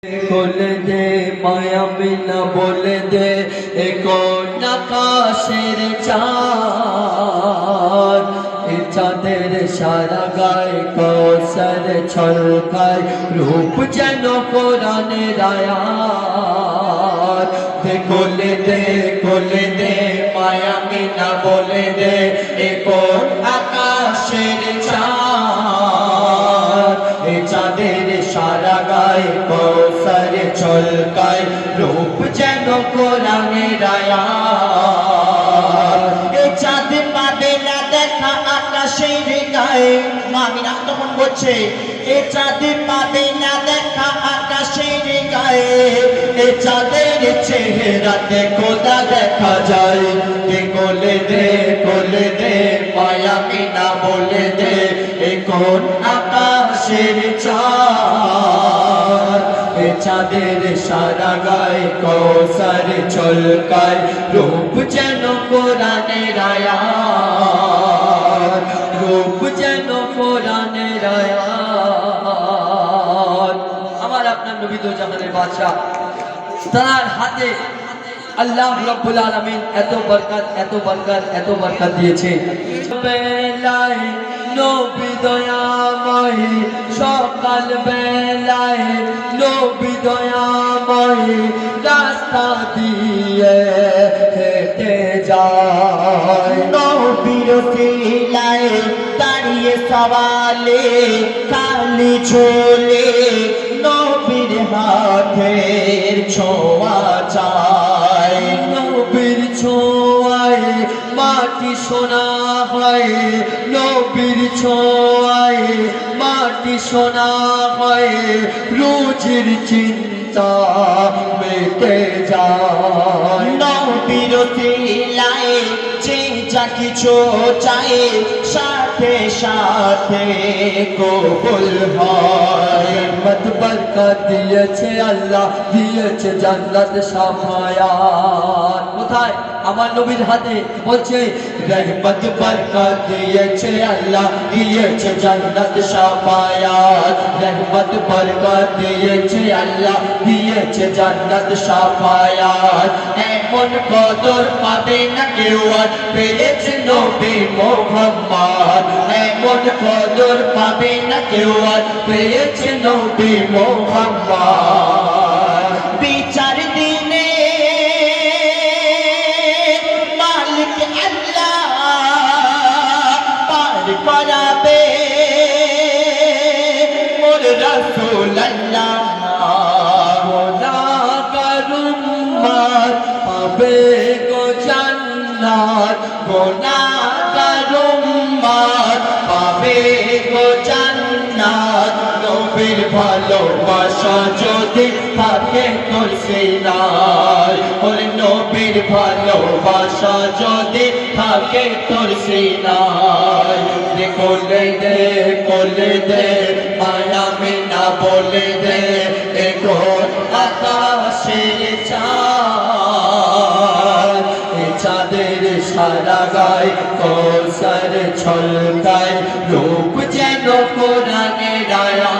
কোলে দে মায়া বিনা বলে দে এ কোন আকাশের চাঁদ এ চাঁদের সারা গায়ে কৌসর ছলকায় রূপ যেন কোরআনের আয়াত দে কোলে দে মায়া বিনা বলে দে এ কোন আকাশের চাঁদ এ চাঁদের সারা গায়ে কৌসর ছলকায় রূপ যেন কোরআনের আয়াত এ চাঁদ পাবে না দেখা আকাশের গায়ে মামিনা তখন বলছে এ চাঁদ পাবে না দেখা আকাশের গায়ে এ চাঁদের চেহারাতে খোদা দেখা যায় কোলে দে মায়া বিনা বলে দে এ কোন আকাশের চাঁদ এ চাঁদের সারা গায়ে কৌসর ছলকায় রূপ যেন কোরআনের আয়াত রূপ যেন কোরআনের আয়াত আমার আপনার নবী তো জাহানের বাদশা তার হাতে আল্লাহ রাব্বুল আলামিন এত বরকত দিয়েছে বেলায় নবী দয়াময় সকাল বেলায় নবী দয়াময় রাস্তা দিয়ে হেঁটে যায় নবীর সিলায় দাঁড়িয়ে সওয়ালে খালি ঝোলে নবীর হাতের ছোঁয়া চায় নবীর ছোঁয়ায় মাটি সোনা হয় নবীর ছোঁয়ায় মাটি সোনা হয় রুজির চিন্তা মেটে যায় নবীর সিলায় যে যা কিছু চাই সাথে সাথে কবুল হয় রহমত বরকত দিয়েছে আল্লাহ দিয়েছে জান্নাত সাফায়াত কোথায় আমার নবীর হাতে বলছে রহমত বরকত দিয়েছে আল্লাহ দিয়েছে জান্নাত সাফায়াত রহমত বরকত দিয়েছে আল্লাহ দিয়েছে জান্নাত সাফায়াত এমন কদর পাবে না কেউ আর পেয়েছে নবী মুহাম্মদ এমন কদর পাবে না কেউ আর পেয়েছে নবী মুহাম্মদ বিচার দিনে মালিক আল্লাহ পার করাবে মোর রাসূল আল্লাহ পাবে গো জান্নাত গুনাহগার উম্মত পাবে গো জান্নাত নবীর ভালোবাসা যদি থাকে তোর সিনায় ওরে নবীর ভালোবাসা যদি থাকে তোর সিনায় কোলে দে মায়া বিনা বলে দে এ কোন আকাশের চাঁদ এ চাঁদের সারা গায়ে কৌসর ছলকায় রূপ যেন কোরআনের আয়াত